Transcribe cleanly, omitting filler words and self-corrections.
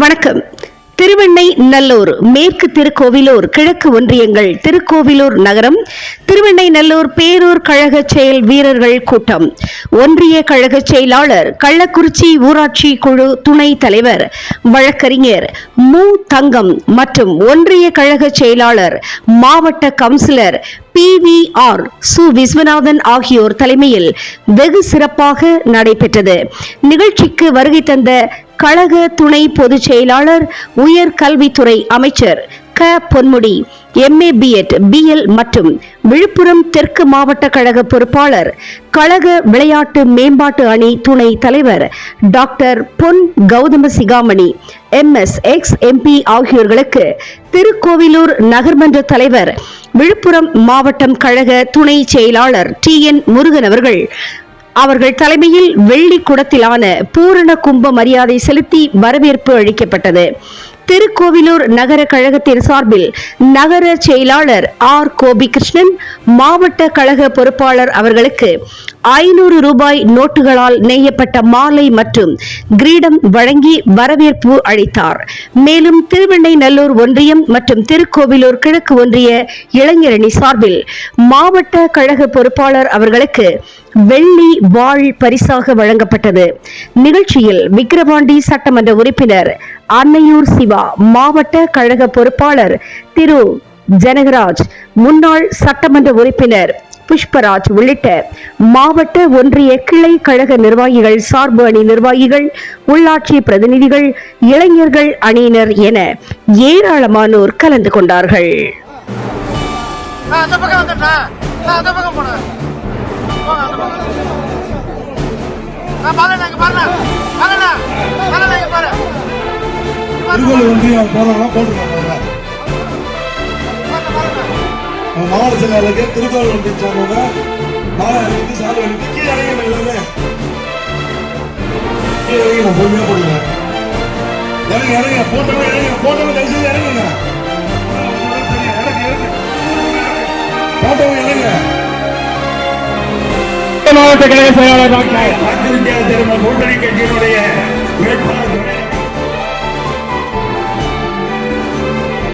வணக்கம். திருவெண்ணை நல்லூர், மேற்கு திருக்கோவிலூர், கிழக்கு ஒன்றியங்கள், திருக்கோவிலூர் நகரம், திருவெண்ணை நல்லூர் பேரூர் கழக செயல் வீரர்கள் கூட்டம். ஒன்றிய கழக செயலாளர், கள்ளக்குறிச்சி ஊராட்சி குழு துணை தலைவர் வழக்கறிஞர் மு. தங்கம் மற்றும் ஒன்றிய கழக செயலாளர், மாவட்ட கவுன்சிலர் PVR சு. விஸ்வநாதன் ஆகியோர் தலைமையில் வெகு சிறப்பாக நடைபெற்றது. நிகழ்ச்சிக்கு வருகை தந்த கழக துணை பொதுச் செயலாளர், உயர்கல்வித்துறை அமைச்சர் க. பொன்முடி, MA B.Ed BL மற்றும் விழுப்புரம் தெற்கு மாவட்ட கழக பொறுப்பாளர், கழக விளையாட்டு மேம்பாட்டு அணி துணை தலைவர் டாக்டர் பொன் கௌதம சிகாமணி, MS ex-MP ஆகியோர்களுக்கு திருக்கோவிலூர் நகர்மன்ற தலைவர், விழுப்புரம் மாவட்டம் கழக துணை செயலாளர் TN முருகன் அவர்கள் தலைமையில் வெள்ளி குடத்திலான பூரண கும்ப மரியாதை செலுத்தி வரவேற்பு அளிக்கப்பட்டது. திருக்கோவிலூர் நகர கழகத்தின் சார்பில் நகர செயலாளர் R. கோபிகிருஷ்ணன், மாவட்ட கழக பொறுப்பாளர் அவர்களுக்கு 500 ரூபாய் நோட்டுகளால் நெய்யப்பட்ட மாலை மற்றும் கிரீடம் வழங்கி வரவேற்பு அளித்தார். மேலும் திருவெண்ணை நல்லூர் ஒன்றியம் மற்றும் திருக்கோவிலூர் கிழக்கு ஒன்றிய இளைஞரணி சார்பில் மாவட்ட கழக பொறுப்பாளர் அவர்களுக்கு வெள்ளி வாழ் பரிசாக வழங்கப்பட்டது. நிகழ்ச்சியில் விக்கிரவாண்டி சட்டமன்ற உறுப்பினர் அன்னையூர் சிவா, மாவட்ட கழக பொறுப்பாளர் திரு ஜனகராஜ், முன்னாள் சட்டமன்ற உறுப்பினர் புஷ்பராஜ் உள்ளிட்ட மாவட்ட ஒன்றிய கிளை கழக நிர்வாகிகள், சார்பு அணி நிர்வாகிகள், உள்ளாட்சி பிரதிநிதிகள், இளைஞர்கள் அணியினர் என ஏராளமானோர் கலந்து கொண்டார்கள். மாவட்ட செயலாளருக்கு திருக்கோவில் ஒன்றிய சார்பாக மாலை அணிவித்து சாலை அணிவித்து கீழே இறங்கி எல்லாமே கீழே இறங்கி நான் பொறுமையாக போடுவேன். இறங்கி இறங்க போட்டவங்க இறங்க போட்டவங்க தயவுசெய்து இறங்குங்க. போட்டவங்க இறங்க. மாவட்ட கழக செயலாளர் டாக்டர் இந்தியா கூட்டணி கட்சியினுடைய வேட்பாளர்